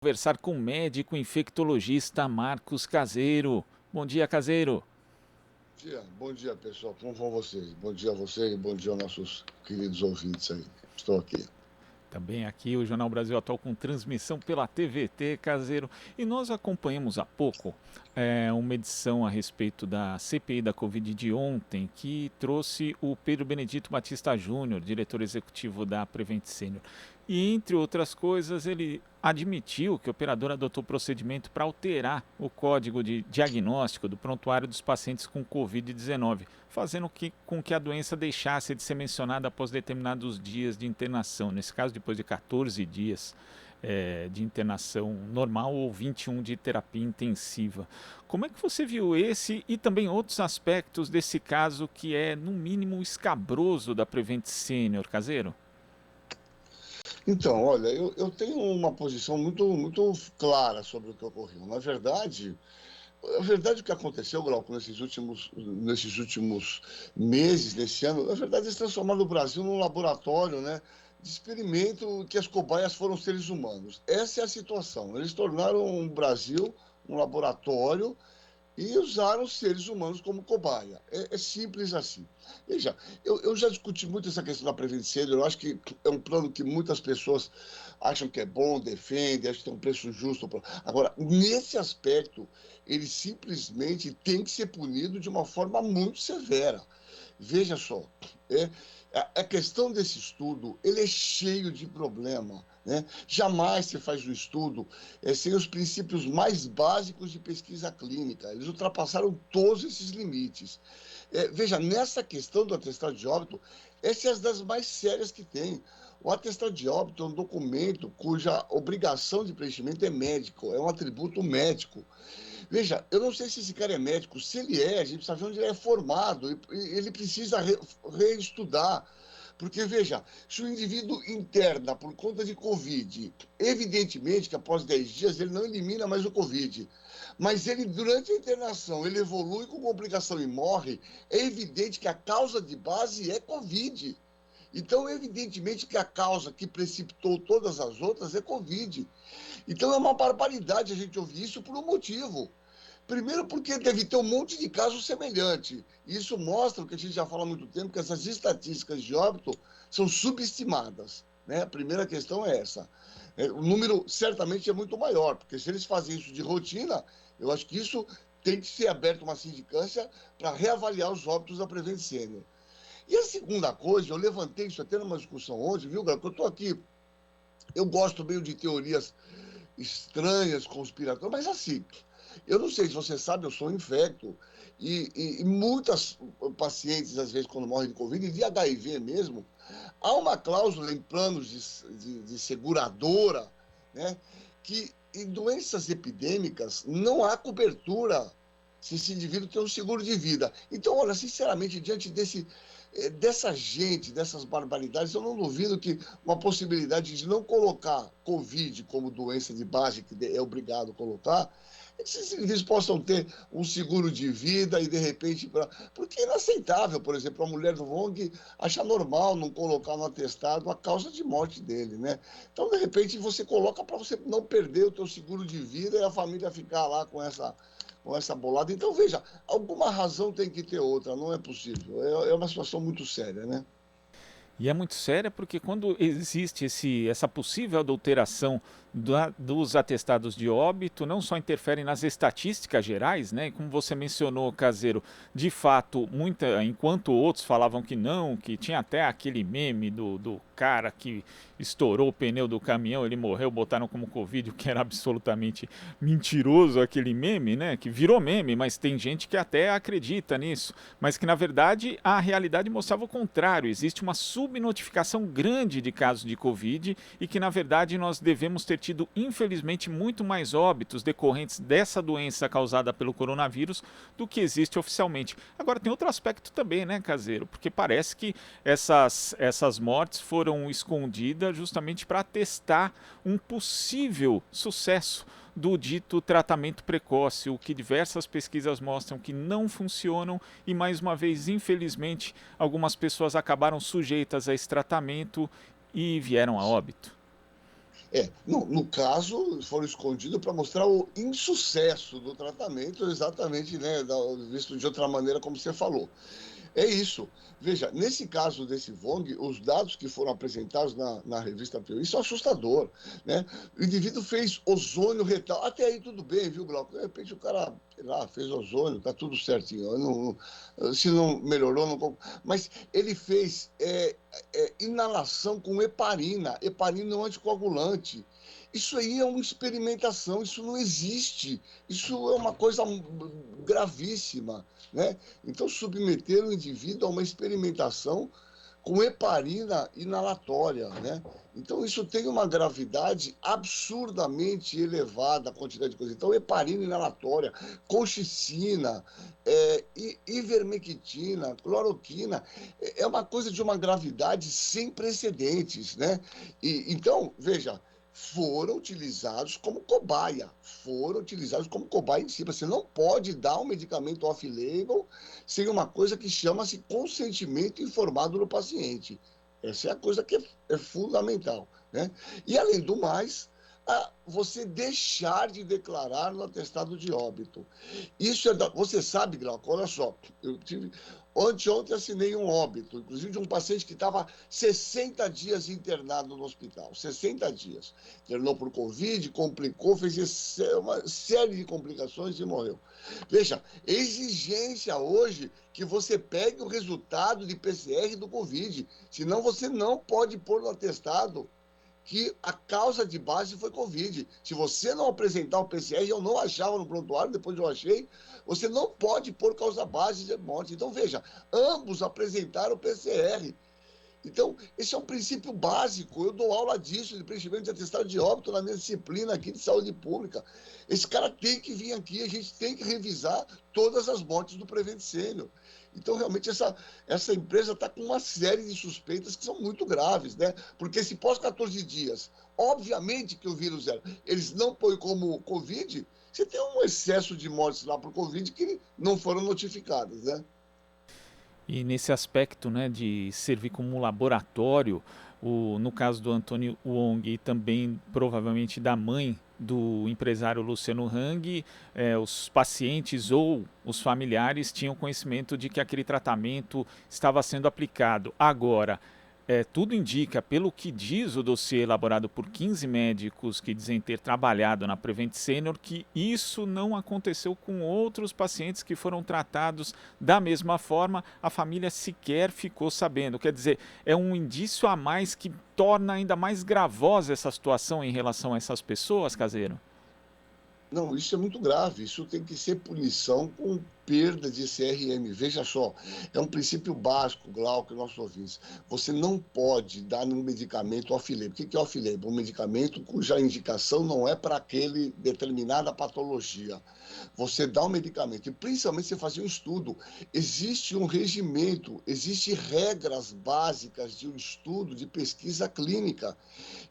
Conversar com o médico infectologista Marcos Caseiro. Bom dia, Caseiro. Bom dia pessoal, como vão vocês? Bom dia a vocês, bom dia aos nossos queridos ouvintes aí. Estou aqui. Também aqui o Jornal Brasil Atual com transmissão pela TVT, Caseiro. E nós acompanhamos há pouco uma edição a respeito da CPI da Covid de ontem, que trouxe o Pedro Benedito Batista Júnior, diretor executivo da Prevent Senior. E, entre outras coisas, ele admitiu que o operador adotou procedimento para alterar o código de diagnóstico do prontuário dos pacientes com Covid-19, fazendo com que a doença deixasse de ser mencionada após determinados dias de internação, nesse caso depois de 14 dias de internação normal ou 21 de terapia intensiva. Como é que você viu esse e também outros aspectos desse caso que é, no mínimo, escabroso da Prevent Senior, Caseiro? Então, olha, eu tenho uma posição muito clara sobre o que ocorreu. Na verdade, o que aconteceu, Glauco, nesses últimos meses, nesse ano, na verdade, eles transformaram o Brasil num laboratório, né, de experimento que as cobaias foram seres humanos. Essa é a situação. Eles tornaram o Brasil um laboratório e usaram os seres humanos como cobaia. É simples assim. Veja, eu já discuti muito essa questão da Prevent Senior. Eu acho que é um plano que muitas pessoas acham que é bom, defendem, acham que tem um preço justo. Agora, nesse aspecto, ele simplesmente tem que ser punido de uma forma muito severa. Veja só, é, a questão desse estudo, ele é cheio de problema, né? Jamais se faz um estudo sem os princípios mais básicos de pesquisa clínica. Eles ultrapassaram todos esses limites. Veja, nessa questão do atestado de óbito, essa é uma das mais sérias que tem. O atestado de óbito é um documento cuja obrigação de preenchimento é médico, é um atributo médico. Veja, eu não sei se esse cara é médico. Se ele é, a gente precisa ver onde ele é formado. Ele precisa reestudar. Porque, veja, se o indivíduo interna por conta de Covid, evidentemente que após 10 dias ele não elimina mais o Covid. Mas ele, durante a internação, ele evolui com complicação e morre, é evidente que a causa de base é Covid. Então, evidentemente que a causa que precipitou todas as outras é Covid. Então, é uma barbaridade a gente ouvir isso por um motivo. Primeiro, porque deve ter um monte de casos semelhantes. Isso mostra o que a gente já fala há muito tempo, que essas estatísticas de óbito são subestimadas. Né? A primeira questão é essa. O número certamente é muito maior, porque se eles fazem isso de rotina, eu acho que isso tem que ser aberto uma sindicância para reavaliar os óbitos da Prevent Senior. E a segunda coisa, eu levantei isso até numa discussão hoje, viu, Gato? Eu estou aqui, eu gosto meio de teorias estranhas, conspiratórias, mas assim, eu não sei se você sabe, eu sou infecto, e muitas pacientes, às vezes, quando morrem de Covid, e de HIV mesmo, há uma cláusula em planos de seguradora, né, que em doenças epidêmicas não há cobertura se esse indivíduo tem um seguro de vida. Então, olha, sinceramente, diante dessa gente, dessas barbaridades, eu não duvido que uma possibilidade de não colocar Covid como doença de base, que é obrigado a colocar, esses indivíduos possam ter um seguro de vida e, de repente, porque é inaceitável, por exemplo, a mulher do Vong achar normal não colocar no atestado a causa de morte dele, né? Então, de repente, você coloca para você não perder o teu seguro de vida e a família ficar lá com essa bolada. Então, veja, alguma razão tem que ter outra, não é possível. É uma situação muito séria, né? E é muito séria porque quando existe essa possível adulteração dos atestados de óbito, não só interfere nas estatísticas gerais, né? E como você mencionou, Caseiro, de fato, enquanto outros falavam que não, que tinha até aquele meme do cara que estourou o pneu do caminhão, ele morreu, botaram como Covid, o que era absolutamente mentiroso aquele meme, né? Que virou meme, mas tem gente que até acredita nisso, mas que na verdade a realidade mostrava o contrário. Existe uma subnotificação grande de casos de Covid e que na verdade nós devemos ter tido infelizmente muito mais óbitos decorrentes dessa doença causada pelo coronavírus do que existe oficialmente. Agora tem outro aspecto também, né, Caseiro? Porque parece que essas mortes foram escondidas justamente para testar um possível sucesso do dito tratamento precoce, o que diversas pesquisas mostram que não funcionam e, mais uma vez, infelizmente, algumas pessoas acabaram sujeitas a esse tratamento e vieram a óbito. No caso, foram escondidos para mostrar o insucesso do tratamento, exatamente, né, visto de outra maneira, como você falou. É isso. Veja, nesse caso desse Vong, os dados que foram apresentados na revista Piauí são assustador, né? O indivíduo fez ozônio retal. Até aí tudo bem, viu, Glauco? De repente o cara, sei lá, fez ozônio, tá tudo certinho. Se não melhorou, não. Mas ele fez inalação com heparina. Heparina é um anticoagulante. Isso aí é uma experimentação, isso não existe. Isso é uma coisa gravíssima, né? Então, submeter o indivíduo a uma experimentação com heparina inalatória, né? Então, isso tem uma gravidade absurdamente elevada, a quantidade de coisa. Então, heparina inalatória, colchicina, ivermectina, cloroquina, é uma coisa de uma gravidade sem precedentes, né? Então, veja, foram utilizados como cobaia em si. Você não pode dar um medicamento off-label sem uma coisa que chama-se consentimento informado do paciente. Essa é a coisa que é fundamental, né? E, além do mais, você deixar de declarar no atestado de óbito. Você sabe, Glauco, olha só, ontem assinei um óbito, inclusive de um paciente que estava 60 dias internado no hospital, 60 dias. Internou por Covid, complicou, fez uma série de complicações e morreu. Veja, exigência hoje que você pegue o resultado de PCR do Covid, senão você não pode pôr no atestado que a causa de base foi Covid. Se você não apresentar o PCR, eu não achava no prontuário, depois eu achei, você não pode pôr causa base de morte. Então, veja, ambos apresentaram o PCR. Então, esse é um princípio básico. Eu dou aula disso, de preenchimento de atestado de óbito na minha disciplina aqui de saúde pública. Esse cara tem que vir aqui, a gente tem que revisar todas as mortes do Prevent Senior. Então, realmente, essa empresa está com uma série de suspeitas que são muito graves, né? Porque se pós 14 dias, obviamente que o vírus eles não põem como Covid, você tem um excesso de mortes lá por Covid que não foram notificadas, né? E nesse aspecto, né, de servir como um laboratório, no caso do Antônio Wong e também provavelmente da mãe do empresário Luciano Hang, os pacientes ou os familiares tinham conhecimento de que aquele tratamento estava sendo aplicado. Agora, tudo indica, pelo que diz o dossiê elaborado por 15 médicos que dizem ter trabalhado na Prevent Senior, que isso não aconteceu com outros pacientes que foram tratados da mesma forma, a família sequer ficou sabendo. Quer dizer, é um indício a mais que torna ainda mais gravosa essa situação em relação a essas pessoas, Caseiro? Não, isso é muito grave. Isso tem que ser punição com perda de CRM. Veja só, é um princípio básico, Glauco, nossos ouvintes. Você não pode dar um medicamento off-label. O que é off-label? Um medicamento cuja indicação não é para aquele determinada patologia. Você dá um medicamento, e principalmente você fazer um estudo. Existe um regimento, existem regras básicas de um estudo de pesquisa clínica.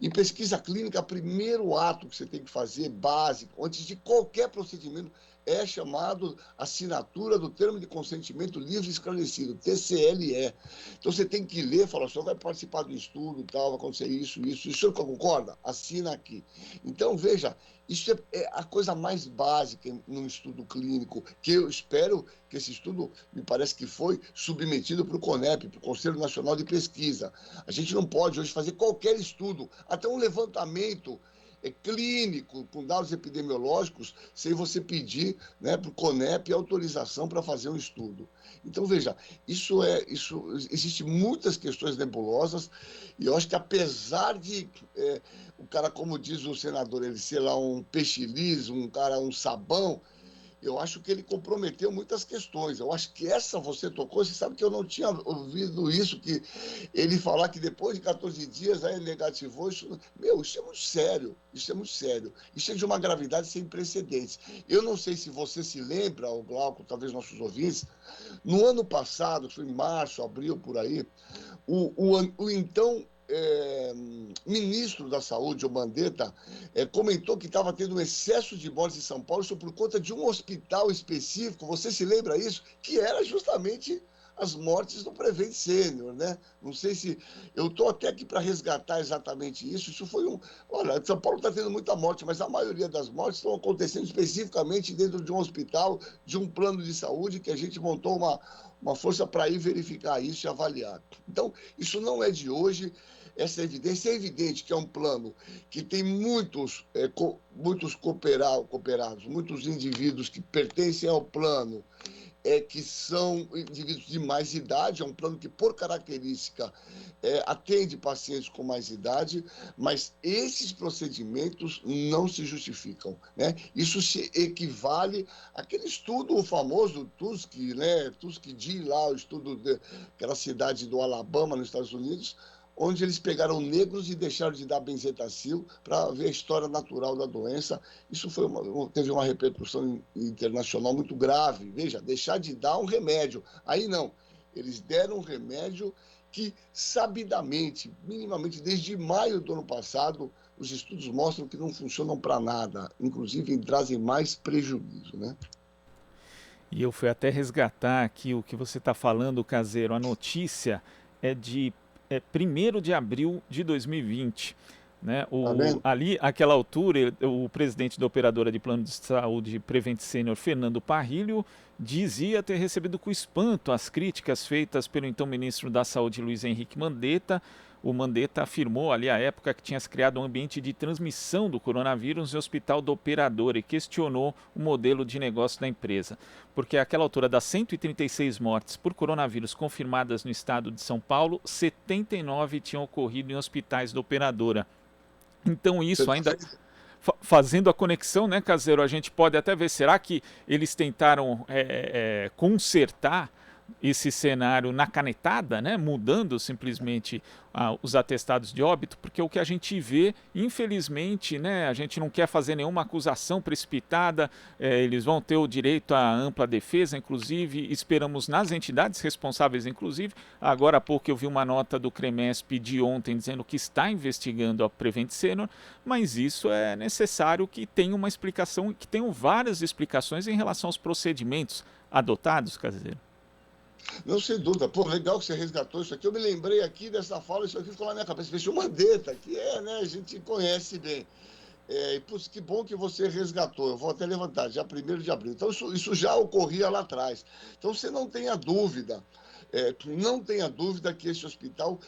Em pesquisa clínica, o primeiro ato que você tem que fazer, básico, antes de qualquer procedimento, é chamado assinatura do termo de consentimento livre e esclarecido, TCLE. Então você tem que ler, falar, o senhor vai participar do estudo, tal, vai acontecer isso, isso. O senhor concorda? Assina aqui. Então, veja, isso é a coisa mais básica num estudo clínico, que eu espero que esse estudo, me parece que foi submetido para o CONEP, para o Conselho Nacional de Pesquisa. A gente não pode hoje fazer qualquer estudo, até um levantamento clínico, com dados epidemiológicos, sem você pedir, né, para o CONEP autorização para fazer um estudo. Então, veja, existe muitas questões nebulosas, e eu acho que apesar de o cara, como diz o senador, ele ser lá um peixe liso, um cara, um sabão, eu acho que ele comprometeu muitas questões. Eu acho que essa você tocou, você sabe que eu não tinha ouvido isso, que ele falar que depois de 14 dias aí negativou, isso é muito sério, isso é muito sério. Isso é de uma gravidade sem precedentes. Eu não sei se você se lembra, o Glauco, talvez nossos ouvintes, no ano passado, foi em março, abril, por aí, o então ministro da Saúde, o Mandetta, comentou que estava tendo um excesso de mortes em São Paulo, isso por conta de um hospital específico, você se lembra isso? Que era justamente as mortes do Prevent Sênior, né? Não sei se... Eu estou até aqui para resgatar exatamente isso. Isso foi um... Olha, São Paulo está tendo muita morte, mas a maioria das mortes estão acontecendo especificamente dentro de um hospital, de um plano de saúde, que a gente montou uma força para ir verificar isso e avaliar. Então, isso não é de hoje. Essa evidência é evidente que é um plano que tem muitos cooperados, muitos indivíduos que pertencem ao plano, que são indivíduos de mais idade, é um plano que, por característica, atende pacientes com mais idade, mas esses procedimentos não se justificam, né? Isso se equivale àquele estudo famoso Tuskegee, né? Tuskegee lá, o estudo daquela cidade do Alabama, nos Estados Unidos, onde eles pegaram negros e deixaram de dar benzetacil para ver a história natural da doença. Isso teve uma repercussão internacional muito grave. Veja, deixar de dar um remédio. Aí não, eles deram um remédio que, sabidamente, minimamente, desde maio do ano passado, os estudos mostram que não funcionam para nada, inclusive trazem mais prejuízo, né? E eu fui até resgatar aqui o que você está falando, Caseiro. A notícia é de 1º de abril de 2020. Né? Tá vendo? Ali, àquela altura, o presidente da operadora de plano de saúde Prevent Sênior, Fernando Parrilho, dizia ter recebido com espanto as críticas feitas pelo então ministro da Saúde, Luiz Henrique Mandetta. O Mandetta afirmou ali à época que tinha se criado um ambiente de transmissão do coronavírus no hospital da operadora e questionou o modelo de negócio da empresa. Porque àquela altura, das 136 mortes por coronavírus confirmadas no estado de São Paulo, 79 tinham ocorrido em hospitais da operadora. Então isso ainda... Fazendo a conexão, né, Caseiro, a gente pode até ver, será que eles tentaram consertar esse cenário na canetada, né, mudando simplesmente os atestados de óbito, porque o que a gente vê, infelizmente, né, a gente não quer fazer nenhuma acusação precipitada, eles vão ter o direito à ampla defesa, inclusive, esperamos nas entidades responsáveis, inclusive. Agora há pouco eu vi uma nota do CREMESP de ontem dizendo que está investigando a Prevent Sênior, mas isso é necessário que tenha uma explicação, que tenham várias explicações em relação aos procedimentos adotados, Caseiro. Não, sem dúvida. Pô, legal que você resgatou isso aqui. Eu me lembrei aqui dessa fala, isso aqui ficou na minha cabeça. Fechou uma Mandetta, que né, a gente conhece bem. E, putz, que bom que você resgatou. Eu vou até levantar, já 1º de abril. Então, isso já ocorria lá atrás. Então, você não tenha dúvida, não tenha dúvida que esse hospital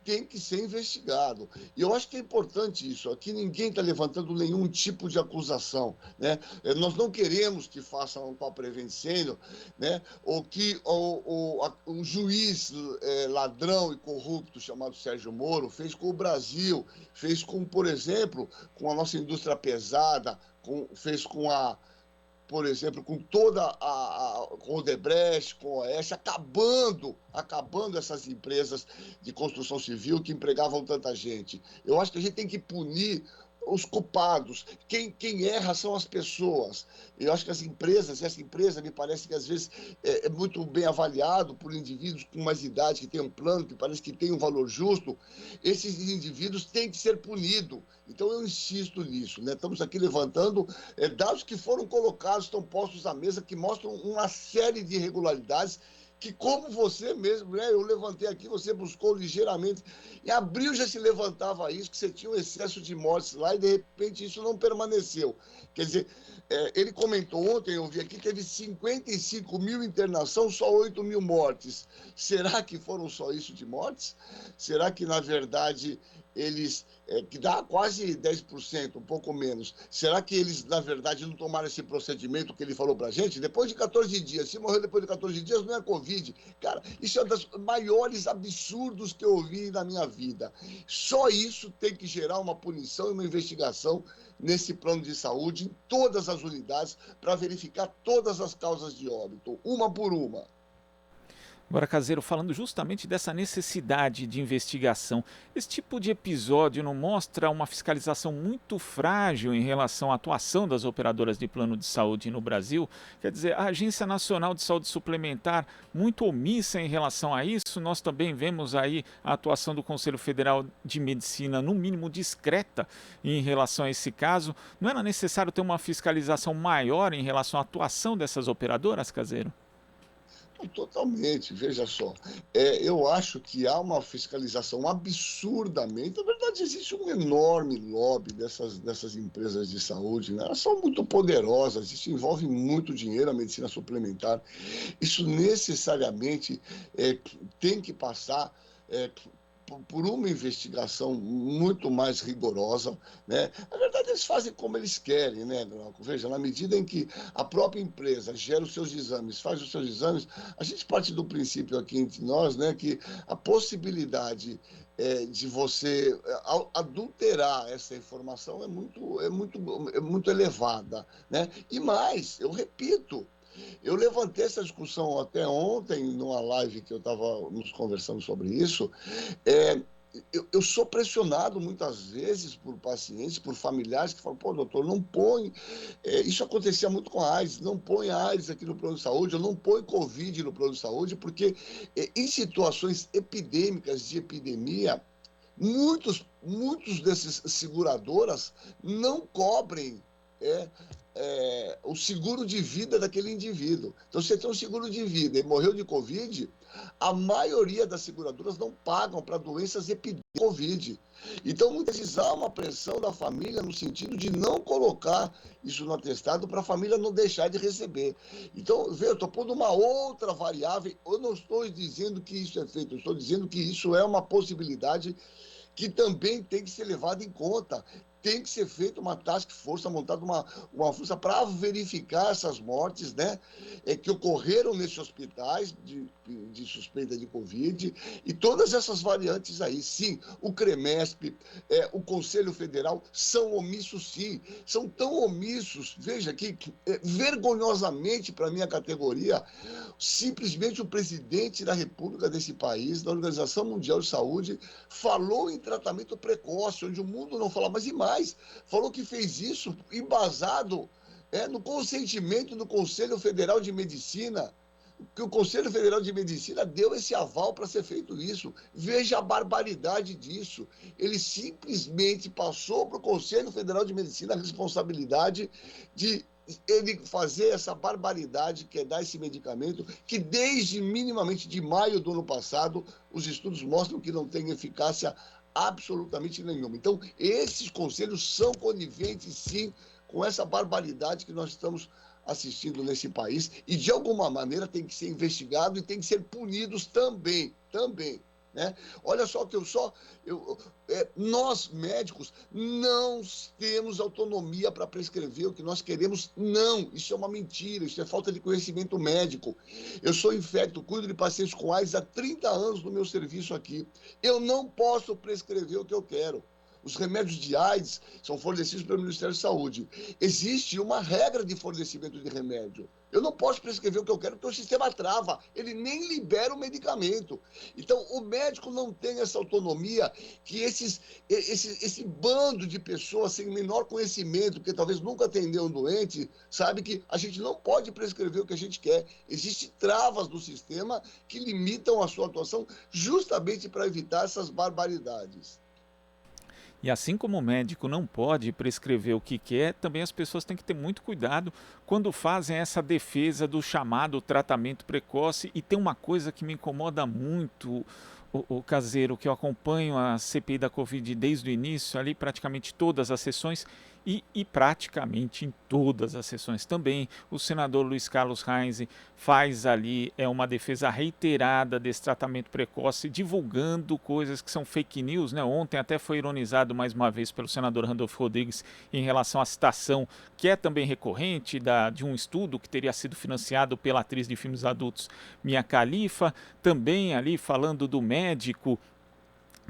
tem que ser investigado. E eu acho que é importante isso. Aqui ninguém está levantando nenhum tipo de acusação, né? Nós não queremos que façam com a Prevent Sênior, né? Ou que o juiz ladrão e corrupto chamado Sérgio Moro fez com o Brasil, fez com, por exemplo, com a nossa indústria pesada, fez com por exemplo, com com o Odebrecht, com a Oeste, acabando essas empresas de construção civil que empregavam tanta gente. Eu acho que a gente tem que punir os culpados. Quem erra são as pessoas. Eu acho que essa empresa me parece que às vezes é muito bem avaliado por indivíduos com mais idade, que tem um plano, que parece que tem um valor justo. Esses indivíduos têm que ser punidos. Então eu insisto nisso, né? Estamos aqui levantando dados que foram colocados, estão postos à mesa, que mostram uma série de irregularidades que, como você mesmo, né, eu levantei aqui, você buscou ligeiramente. Em abril já se levantava isso, que você tinha um excesso de mortes lá e, de repente, isso não permaneceu. Quer dizer, ele comentou ontem, eu vi aqui, teve 55 mil internação, só 8 mil mortes. Será que foram só isso de mortes? Será que, na verdade, eles... que dá quase 10%, um pouco menos. Será que eles, na verdade, não tomaram esse procedimento que ele falou para a gente? Depois de 14 dias, se morreu depois de 14 dias, não é Covid. Cara, isso é um dos maiores absurdos que eu ouvi na minha vida. Só isso tem que gerar uma punição e uma investigação nesse plano de saúde, em todas as unidades, para verificar todas as causas de óbito, uma por uma. Agora, Caseiro, falando justamente dessa necessidade de investigação, esse tipo de episódio não mostra uma fiscalização muito frágil em relação à atuação das operadoras de plano de saúde no Brasil? Quer dizer, a Agência Nacional de Saúde Suplementar muito omissa em relação a isso. Nós também vemos aí a atuação do Conselho Federal de Medicina, no mínimo discreta, em relação a esse caso. Não era necessário ter uma fiscalização maior em relação à atuação dessas operadoras, Caseiro? Totalmente, veja só. Eu acho que há uma fiscalização absurdamente. Na verdade, existe um enorme lobby dessas empresas de saúde, né? Elas são muito poderosas, isso envolve muito dinheiro, a medicina suplementar. Isso necessariamente tem que passar por uma investigação muito mais rigorosa, né? Na verdade, eles fazem como eles querem, né, Glauco? Veja, na medida em que a própria empresa gera os seus exames, faz os seus exames, a gente parte do princípio aqui entre nós, né, que a possibilidade de você adulterar essa informação é muito elevada, né? E mais, eu repito, eu levantei essa discussão até ontem, numa live que eu estava nos conversando sobre isso. É, eu sou pressionado muitas vezes por pacientes, por familiares que falam, pô, doutor, não põe. Isso acontecia muito com a AIDS, não põe a AIDS aqui no plano de saúde, eu não põe Covid no plano de saúde, porque em situações epidêmicas, de epidemia, muitos desses seguradoras não cobrem é, o seguro de vida daquele indivíduo. Então, você tem um seguro de vida e morreu de Covid, a maioria das seguradoras não pagam para doenças epidêmicas de Covid. Então, muitas vezes há uma pressão da família no sentido de não colocar isso no atestado para a família não deixar de receber. Então, veja, eu estou pondo uma outra variável, eu não estou dizendo que isso é feito, eu estou dizendo que isso é uma possibilidade que também tem que ser levado em conta. Tem que ser feita uma task force, montada uma força para verificar essas mortes, né, que ocorreram nesses hospitais de suspeita de Covid e todas essas variantes aí. Sim, o CREMESP, o Conselho Federal são omissos, sim, são tão omissos, veja que vergonhosamente para a minha categoria, simplesmente o presidente da República desse país, da Organização Mundial de Saúde, falou em tratamento precoce, onde o mundo não fala, mas e mais, falou que fez isso embasado no consentimento do Conselho Federal de Medicina, que o Conselho Federal de Medicina deu esse aval para ser feito isso. Veja a barbaridade disso. Ele simplesmente passou para o Conselho Federal de Medicina a responsabilidade de ele fazer essa barbaridade que é dar esse medicamento, que desde minimamente de maio do ano passado, os estudos mostram que não tem eficácia absolutamente nenhuma. Então, esses conselhos são coniventes, sim, com essa barbaridade que nós estamos assistindo nesse país e, de alguma maneira, tem que ser investigado e tem que ser punidos também, né? Olha só que nós médicos não temos autonomia para prescrever o que nós queremos, não, isso é uma mentira, isso é falta de conhecimento médico. Eu sou infecto, cuido de pacientes com AIDS há 30 anos no meu serviço aqui, eu não posso prescrever o que eu quero. Os remédios de AIDS são fornecidos pelo Ministério da Saúde. Existe uma regra de fornecimento de remédio. Eu não posso prescrever o que eu quero, porque o sistema trava. Ele nem libera o medicamento. Então, o médico não tem essa autonomia que esse bando de pessoas sem menor conhecimento, que talvez nunca atendeu um doente, sabe que a gente não pode prescrever o que a gente quer. Existem travas no sistema que limitam a sua atuação justamente para evitar essas barbaridades. E assim como o médico não pode prescrever o que quer, também as pessoas têm que ter muito cuidado quando fazem essa defesa do chamado tratamento precoce. E tem uma coisa que me incomoda muito, o Caseiro, que eu acompanho a CPI da Covid desde o início, ali praticamente todas as sessões, e praticamente em todas as sessões também, o senador Luiz Carlos Reins faz ali uma defesa reiterada desse tratamento precoce, divulgando coisas que são fake news, né? Ontem até foi ironizado mais uma vez pelo senador Randolfo Rodrigues em relação à citação, que é também recorrente, de um estudo que teria sido financiado pela atriz de filmes adultos Mia Khalifa, também ali falando do médico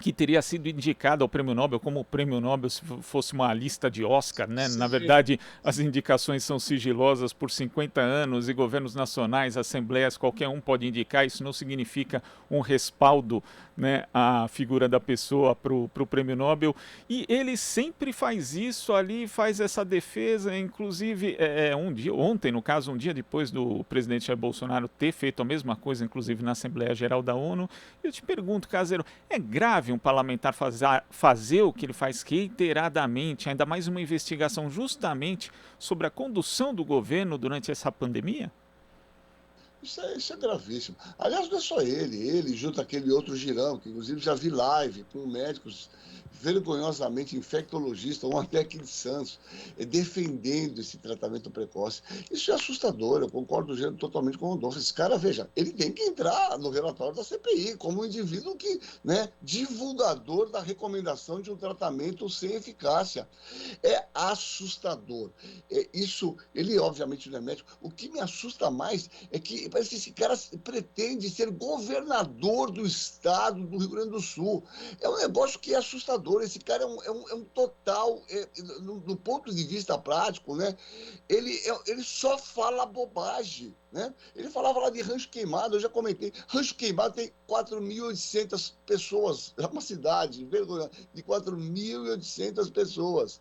que teria sido indicado ao Prêmio Nobel, como o Prêmio Nobel se fosse uma lista de Oscar, né? Na Sim. verdade, as indicações são sigilosas por 50 anos e governos nacionais, assembleias, qualquer um pode indicar, isso não significa um respaldo, né, à figura da pessoa para o Prêmio Nobel. E ele sempre faz isso ali, faz essa defesa, inclusive ontem, no caso, um dia depois do presidente Jair Bolsonaro ter feito a mesma coisa, inclusive na Assembleia Geral da ONU. Eu te pergunto, Caseiro, é grave um parlamentar fazer o que ele faz reiteradamente, ainda mais uma investigação justamente sobre a condução do governo durante essa pandemia? Isso é gravíssimo. Aliás, não é só ele junto àquele outro girão, que inclusive já vi live com médicos vergonhosamente infectologistas, um até aqui de Santos, defendendo esse tratamento precoce. Isso é assustador, eu concordo totalmente com o Rodolfo. Esse cara, veja, ele tem que entrar no relatório da CPI, como um indivíduo que, né, divulgador da recomendação de um tratamento sem eficácia. É assustador. Isso, ele obviamente não é médico. O que me assusta mais é que parece que esse cara pretende ser governador do estado do Rio Grande do Sul. É um negócio que é assustador. Esse cara é um total, no ponto de vista prático, né? Ele só fala bobagem. Né? Ele falava lá de Rancho Queimado, eu já comentei. Rancho Queimado tem 4.800 pessoas, é uma cidade de 4.800 pessoas.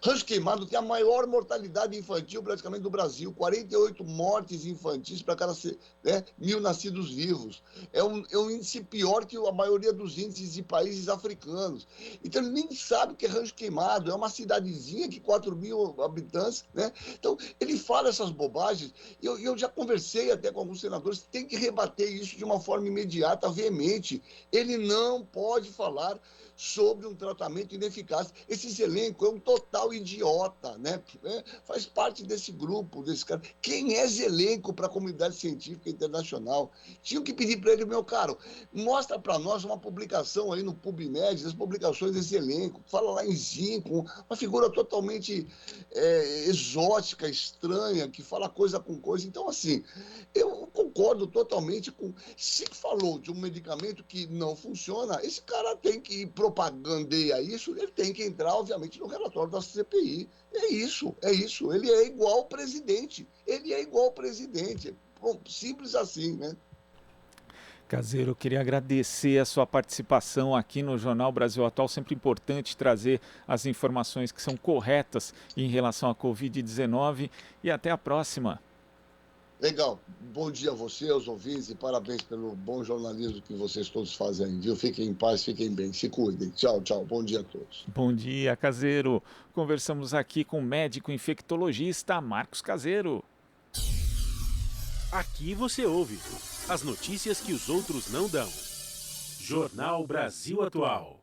Rancho Queimado tem a maior mortalidade infantil praticamente do Brasil, 48 mortes infantis para cada, né, 1.000 nascidos vivos. É um índice pior que a maioria dos índices de países africanos. Então ele nem sabe o que é Rancho Queimado, é uma cidadezinha de 4.000 habitantes. Né? Então ele fala essas bobagens, e eu já conversei até com alguns senadores, tem que rebater isso de uma forma imediata, veemente. Ele não pode falar sobre um tratamento ineficaz. Esse Zelenko é um total idiota, né? Faz parte desse grupo, desse cara. Quem é Zelenko para a comunidade científica internacional? Tinha que pedir para ele, meu caro, mostra para nós uma publicação aí no PubMed, das publicações desse elenco, fala lá em Zinco, uma figura totalmente exótica, estranha, que fala coisa com coisa. Então, assim, eu concordo totalmente com... Se falou de um medicamento que não funciona, esse cara tem que propagandeia isso, ele tem que entrar, obviamente, no relatório da CPI. É isso. Ele é igual ao presidente. Bom, simples assim, né? Caseiro, eu queria agradecer a sua participação aqui no Jornal Brasil Atual. Sempre importante trazer as informações que são corretas em relação à Covid-19. E até a próxima. Legal. Bom dia a você, aos ouvintes, e parabéns pelo bom jornalismo que vocês todos fazem, viu? Fiquem em paz, fiquem bem, se cuidem. Tchau, tchau. Bom dia a todos. Bom dia, Caseiro. Conversamos aqui com o médico infectologista Marcos Caseiro. Aqui você ouve as notícias que os outros não dão. Jornal Brasil Atual.